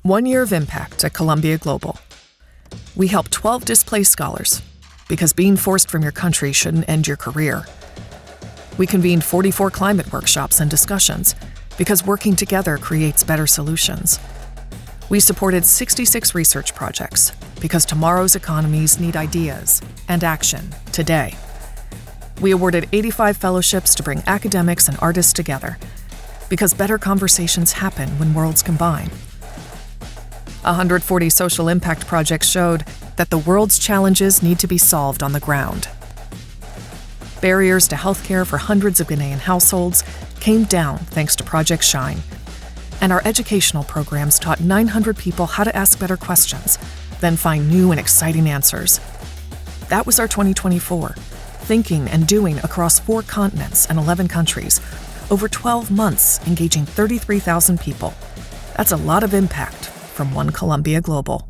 1 year of impact at Columbia Global. We help 12 displaced scholars, because being forced from your country shouldn't end your career. We convened 44 climate workshops and discussions, because working together creates better solutions. We supported 66 research projects, because tomorrow's economies need ideas and action today. We awarded 85 fellowships to bring academics and artists together, because better conversations happen when worlds combine. 140 social impact projects showed that the world's challenges need to be solved on the ground. Barriers to healthcare for hundreds of Ghanaian households came down thanks to Project Shine, and our educational programs taught 900 people how to ask better questions, then find new and exciting answers. That was our 2024, thinking and doing across 4 continents and 11 countries, over 12 months engaging 33,000 people. That's a lot of impact from one Columbia Global.